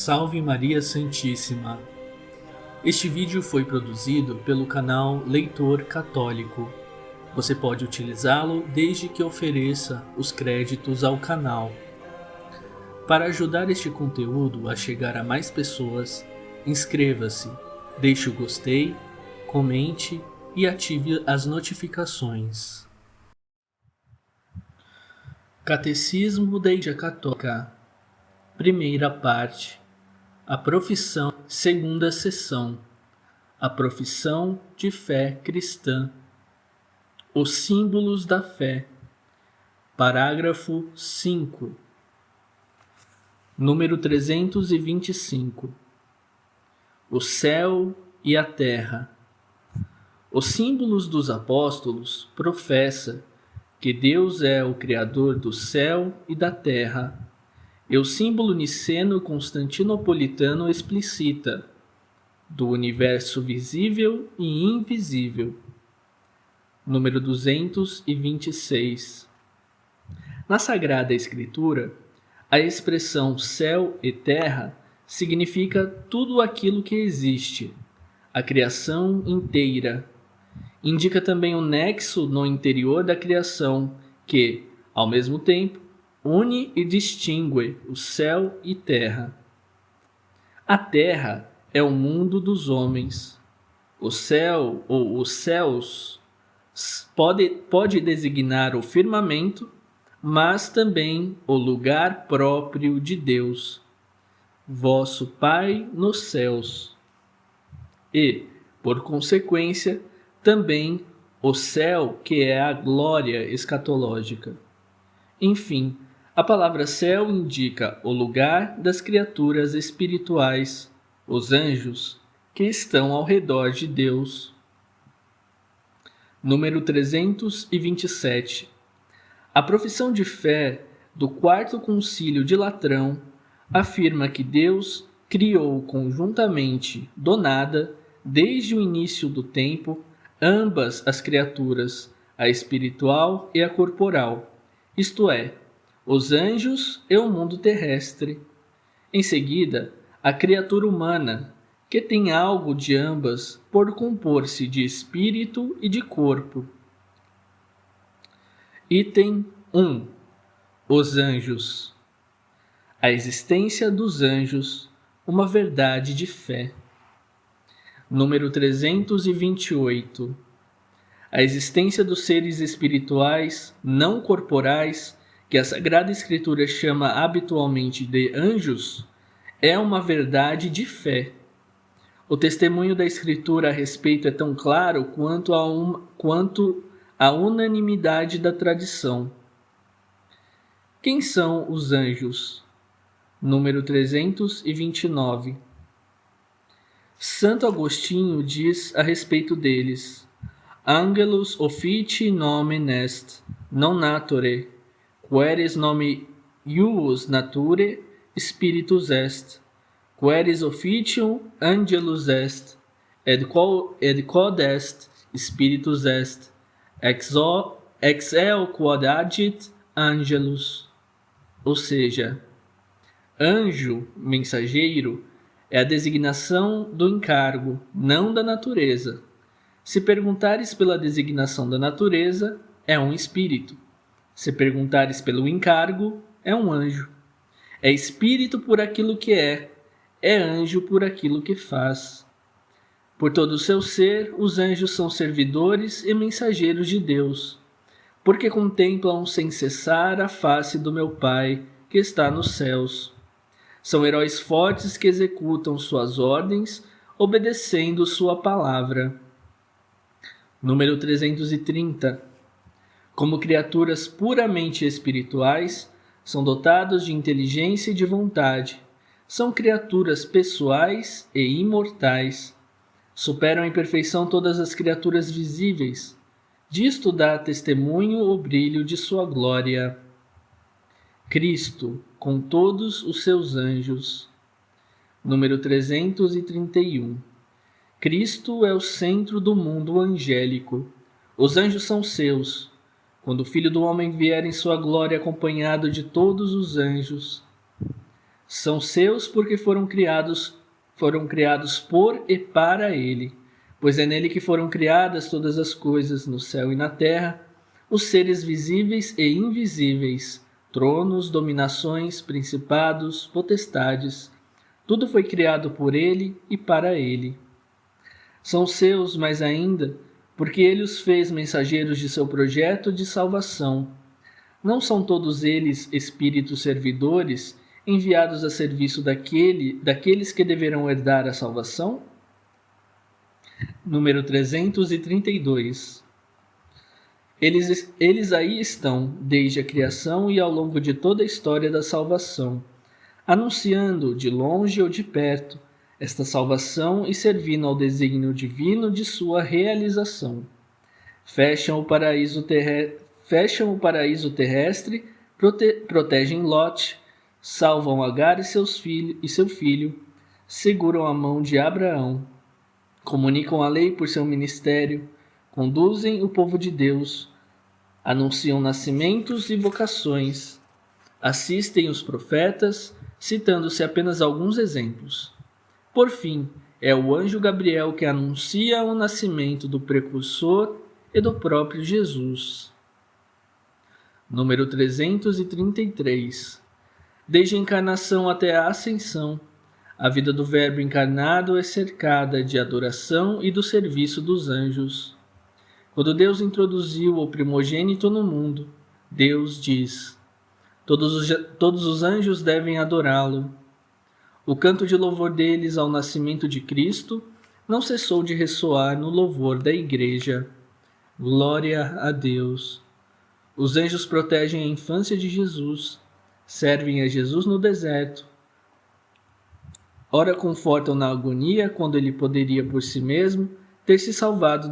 Salve Maria Santíssima! Este vídeo foi produzido pelo canal Leitor Católico. Você pode utilizá-lo desde que ofereça os créditos ao canal. Para ajudar este conteúdo a chegar a mais pessoas, inscreva-se, deixe o gostei, comente e ative as notificações. Catecismo da Igreja Católica. Primeira parte. A profissão. Segunda seção. A profissão de fé cristã. Os símbolos da fé. Parágrafo 5. Número 325. O céu e a terra. Os símbolos dos apóstolos professa que Deus é o Criador do céu e da terra. E o símbolo niceno-constantinopolitano explicita do universo visível e invisível. Número 226. Na Sagrada Escritura, a expressão céu e terra significa tudo aquilo que existe, a criação inteira. Indica também um nexo no interior da criação que, ao mesmo tempo, une e distingue o céu e terra. A terra é o mundo dos homens. O céu ou os céus pode designar o firmamento, mas também o lugar próprio de Deus, vosso Pai nos céus. E, por consequência, também o céu, que é a glória escatológica. Enfim, a palavra céu indica o lugar das criaturas espirituais, os anjos, que estão ao redor de Deus. Número 327. A profissão de fé do Quarto Concílio de Latrão afirma que Deus criou conjuntamente, do nada, desde o início do tempo, ambas as criaturas, a espiritual e a corporal, isto é, os anjos e o mundo terrestre. Em seguida, a criatura humana, que tem algo de ambas por compor-se de espírito e de corpo. Item 1. Os anjos. A existência dos anjos, uma verdade de fé. Número 328. A existência dos seres espirituais não corporais, que a Sagrada Escritura chama habitualmente de anjos, é uma verdade de fé. O testemunho da Escritura a respeito é tão claro quanto a unanimidade da tradição. Quem são os anjos? Número 329. Santo Agostinho diz a respeito deles: Angelus officii nomen est, non naturae, queris nomen ius naturae spiritus est, queris officium angelus est, et quod est spiritus est, ex eo quod agit angelus. Ou seja, anjo, mensageiro, é a designação do encargo, não da natureza. Se perguntares pela designação da natureza, é um espírito. Se perguntares pelo encargo, é um anjo. É espírito por aquilo que é anjo por aquilo que faz. Por todo o seu ser, os anjos são servidores e mensageiros de Deus, porque contemplam sem cessar a face do meu Pai, que está nos céus. São heróis fortes que executam suas ordens, obedecendo sua palavra. Número 330. Como criaturas puramente espirituais, são dotados de inteligência e de vontade. São criaturas pessoais e imortais. Superam em perfeição todas as criaturas visíveis. Disto dá testemunho o brilho de sua glória. Cristo, com todos os seus anjos. Número 331. Cristo é o centro do mundo angélico. Os anjos são seus. Quando o Filho do Homem vier em sua glória acompanhado de todos os anjos, São seus porque foram criados por e para ele, pois é nele que foram criadas todas as coisas, no céu e na terra, os seres visíveis e invisíveis, tronos, dominações, principados, potestades. Tudo foi criado por ele e para ele. São seus, mais ainda, porque ele os fez mensageiros de seu projeto de salvação. Não são todos eles espíritos servidores, enviados a serviço daqueles que deverão herdar a salvação? Número 332. Eles aí estão, desde a criação e ao longo de toda a história da salvação, anunciando, de longe ou de perto, esta salvação e servindo ao desígnio divino de sua realização. Fecham o paraíso terrestre, protegem Lot, salvam Agar e seu filho, seguram a mão de Abraão, comunicam a lei por seu ministério, conduzem o povo de Deus, anunciam nascimentos e vocações, assistem os profetas, citando-se apenas alguns exemplos. Por fim, é o anjo Gabriel que anuncia o nascimento do precursor e do próprio Jesus. Número 333. Desde a encarnação até a ascensão, a vida do Verbo encarnado é cercada de adoração e do serviço dos anjos. Quando Deus introduziu o primogênito no mundo, Deus diz: todos os anjos devem adorá-lo. O canto de louvor deles ao nascimento de Cristo não cessou de ressoar no louvor da Igreja. Glória a Deus! Os anjos protegem a infância de Jesus, servem a Jesus no deserto. Ora confortam na agonia quando ele poderia por si mesmo ter se salvado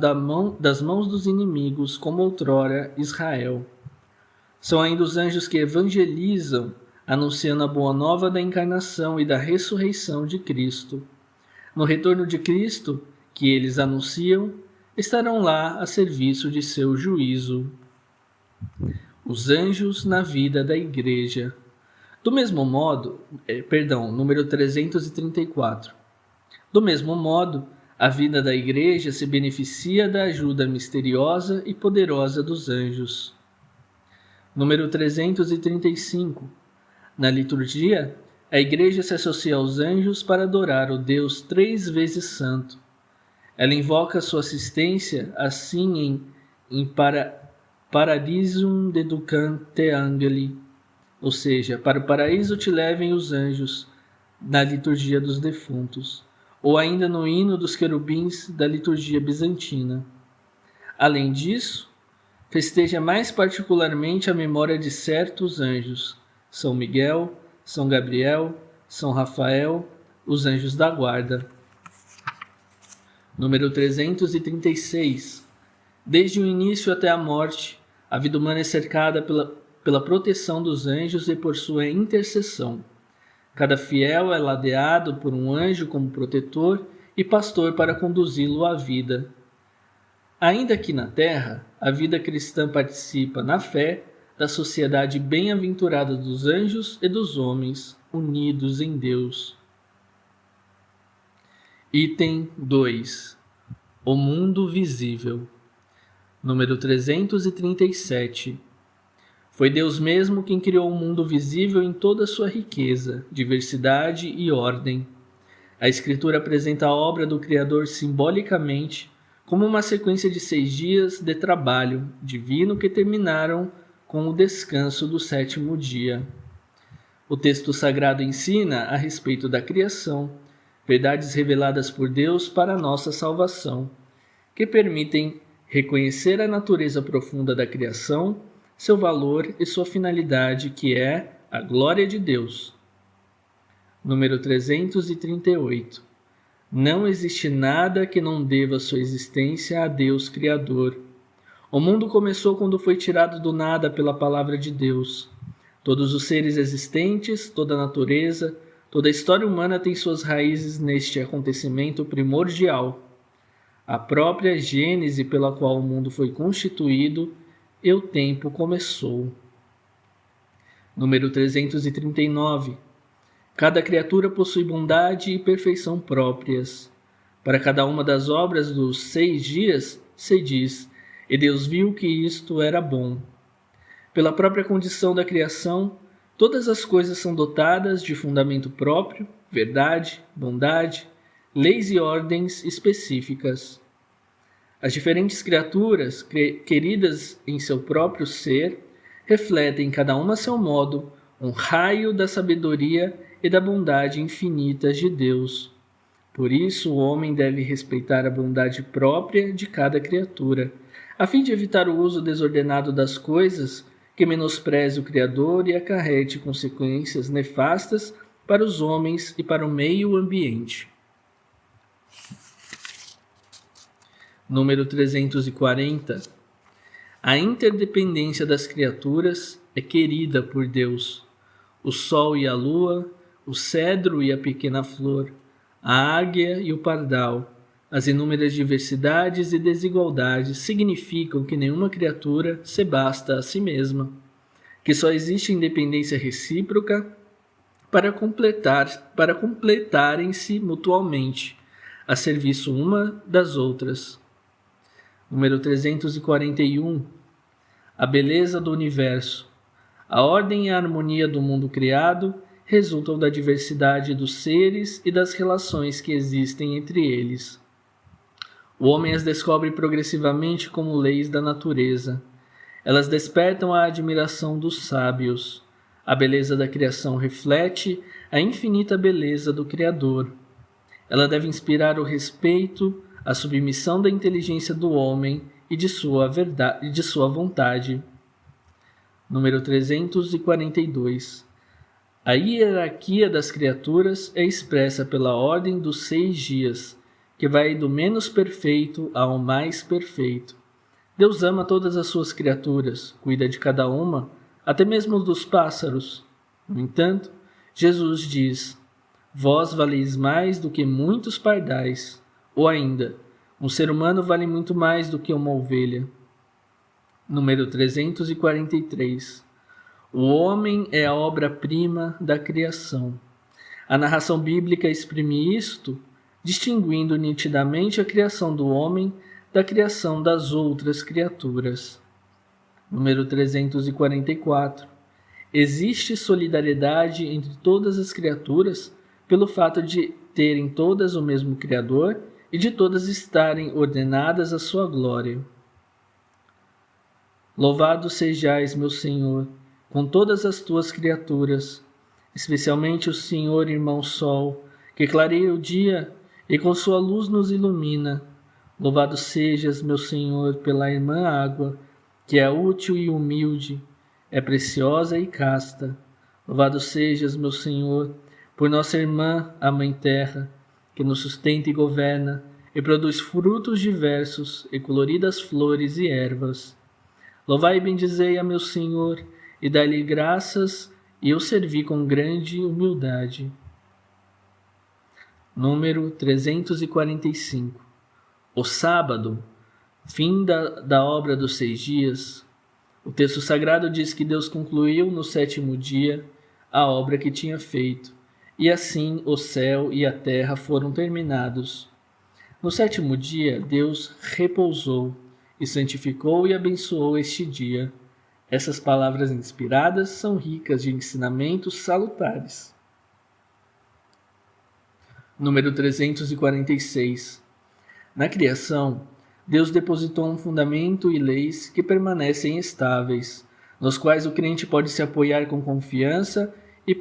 das mãos dos inimigos, como outrora Israel. São ainda os anjos que evangelizam, anunciando a boa nova da encarnação e da ressurreição de Cristo. No retorno de Cristo, que eles anunciam, estarão lá a serviço de seu juízo. Os anjos na vida da Igreja. Do mesmo modo, número 334. Do mesmo modo, a vida da Igreja se beneficia da ajuda misteriosa e poderosa dos anjos. Número 335. Na liturgia, a Igreja se associa aos anjos para adorar o Deus 3 vezes santo. Ela invoca sua assistência assim em Paradisum deducante angeli, ou seja, para o paraíso te levem os anjos, na liturgia dos defuntos, ou ainda no hino dos querubins da liturgia bizantina. Além disso, festeja mais particularmente a memória de certos anjos, São Miguel, São Gabriel, São Rafael, os anjos da guarda. Número 336. Desde o início até a morte, a vida humana é cercada pela proteção dos anjos e por sua intercessão. Cada fiel é ladeado por um anjo como protetor e pastor para conduzi-lo à vida. Ainda aqui na Terra, a vida cristã participa, na fé, da sociedade bem-aventurada dos anjos e dos homens, unidos em Deus. Item 2. O mundo visível. Número 337. Foi Deus mesmo quem criou o mundo visível em toda a sua riqueza, diversidade e ordem. A Escritura apresenta a obra do Criador simbolicamente como uma sequência de 6 dias de trabalho divino que terminaram com o descanso do 7º dia. O texto sagrado ensina a respeito da criação, verdades reveladas por Deus para a nossa salvação, que permitem reconhecer a natureza profunda da criação, seu valor e sua finalidade, que é a glória de Deus. Número 338. Não existe nada que não deva sua existência a Deus Criador. O mundo começou quando foi tirado do nada pela palavra de Deus. Todos os seres existentes, toda a natureza, toda a história humana tem suas raízes neste acontecimento primordial. A própria gênese pela qual o mundo foi constituído e o tempo começou. Número 339. Cada criatura possui bondade e perfeição próprias. Para cada uma das obras dos 6 dias, se diz, e Deus viu que isto era bom. Pela própria condição da criação, todas as coisas são dotadas de fundamento próprio, verdade, bondade, leis e ordens específicas. As diferentes criaturas, queridas em seu próprio ser, refletem cada uma a seu modo um raio da sabedoria e da bondade infinitas de Deus. Por isso, o homem deve respeitar a bondade própria de cada criatura, a fim de evitar o uso desordenado das coisas que menospreze o Criador e acarrete consequências nefastas para os homens e para o meio ambiente. Número 340. A interdependência das criaturas é querida por Deus. O sol e a lua, o cedro e a pequena flor, a águia e o pardal, as inúmeras diversidades e desigualdades significam que nenhuma criatura se basta a si mesma, que só existe independência recíproca para completarem-se mutualmente, a serviço uma das outras. Número 341. A beleza do universo. A ordem e a harmonia do mundo criado resultam da diversidade dos seres e das relações que existem entre eles. O homem as descobre progressivamente como leis da natureza. Elas despertam a admiração dos sábios. A beleza da criação reflete a infinita beleza do Criador. Ela deve inspirar o respeito, a submissão da inteligência do homem e de sua vontade. Número 342. A hierarquia das criaturas é expressa pela ordem dos 6 dias, que vai do menos perfeito ao mais perfeito. Deus ama todas as suas criaturas, cuida de cada uma, até mesmo dos pássaros. No entanto, Jesus diz: vós valeis mais do que muitos pardais, ou ainda, um ser humano vale muito mais do que uma ovelha. Número 343. O homem é a obra-prima da criação. A narração bíblica exprime isto, distinguindo nitidamente a criação do homem da criação das outras criaturas. Número 344. Existe solidariedade entre todas as criaturas pelo fato de terem todas o mesmo Criador e de todas estarem ordenadas à sua glória. Louvado sejais, meu Senhor, com todas as tuas criaturas, especialmente o Senhor Irmão Sol, que clareia o dia e com sua luz nos ilumina. Louvado sejas, meu Senhor, pela Irmã Água, que é útil e humilde, é preciosa e casta. Louvado sejas, meu Senhor, por nossa Irmã, a Mãe Terra, que nos sustenta e governa, e produz frutos diversos e coloridas flores e ervas. Louvai e bendizei a meu Senhor, e dai-lhe graças, e eu servi com grande humildade. Número 345. O sábado, fim da obra dos 6 dias. O texto sagrado diz que Deus concluiu no 7º dia a obra que tinha feito, e assim o céu e a terra foram terminados. No 7º dia, Deus repousou e santificou e abençoou este dia. Essas palavras inspiradas são ricas de ensinamentos salutares. Número 346. Na criação, Deus depositou um fundamento e leis que permanecem estáveis, nos quais o crente pode se apoiar com confiança e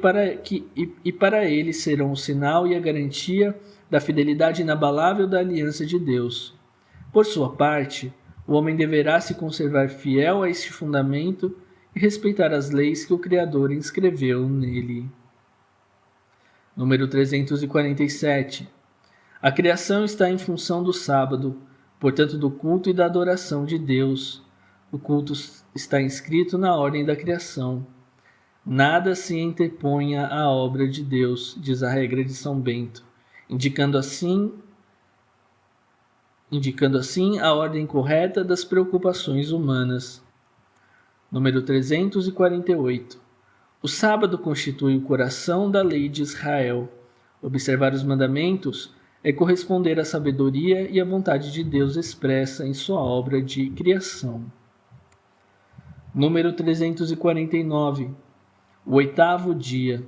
para ele serão o sinal e a garantia da fidelidade inabalável da aliança de Deus. Por sua parte, o homem deverá se conservar fiel a este fundamento e respeitar as leis que o Criador inscreveu nele. Número 347. A criação está em função do sábado, portanto do culto e da adoração de Deus. O culto está inscrito na ordem da criação. Nada se interponha à obra de Deus, diz a regra de São Bento, indicando assim a ordem correta das preocupações humanas. Número 348. O sábado constitui o coração da lei de Israel. Observar os mandamentos é corresponder à sabedoria e à vontade de Deus expressa em sua obra de criação. Número 349. O oitavo dia.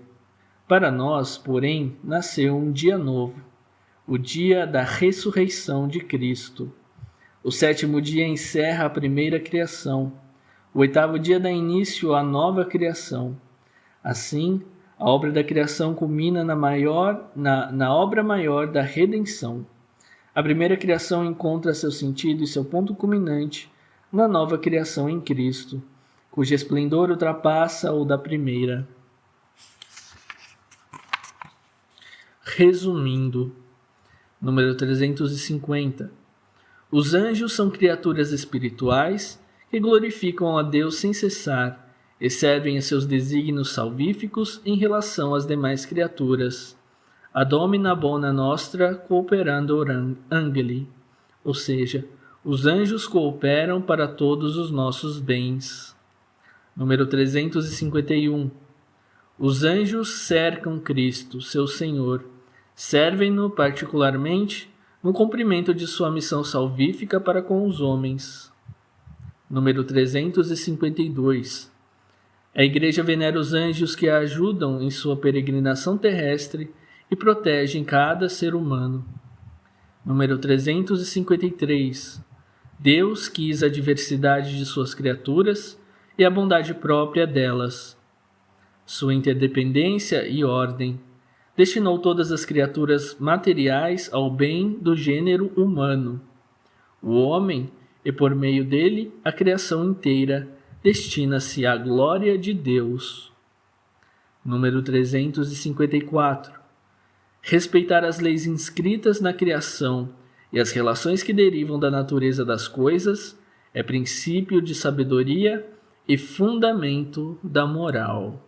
Para nós, porém, nasceu um dia novo, o dia da ressurreição de Cristo. O sétimo dia encerra a primeira criação. O oitavo dia dá início à nova criação. Assim, a obra da criação culmina na obra maior da redenção. A primeira criação encontra seu sentido e seu ponto culminante na nova criação em Cristo, cujo esplendor ultrapassa o da primeira. Resumindo, número 350. Os anjos são criaturas espirituais que glorificam a Deus sem cessar e servem a seus desígnios salvíficos em relação às demais criaturas. Ad homina bona nostra cooperando angeli, ou seja, os anjos cooperam para todos os nossos bens. Número 351. Os anjos cercam Cristo, seu Senhor, servem-no particularmente no cumprimento de sua missão salvífica para com os homens. Número 352. A Igreja venera os anjos que a ajudam em sua peregrinação terrestre e protegem cada ser humano. Número 353. Deus quis a diversidade de suas criaturas e a bondade própria delas. Sua interdependência e ordem. Destinou todas as criaturas materiais ao bem do gênero humano. O homem, e por meio dele, a criação inteira, destina-se à glória de Deus. Número 354. Respeitar as leis inscritas na criação e as relações que derivam da natureza das coisas é princípio de sabedoria e fundamento da moral.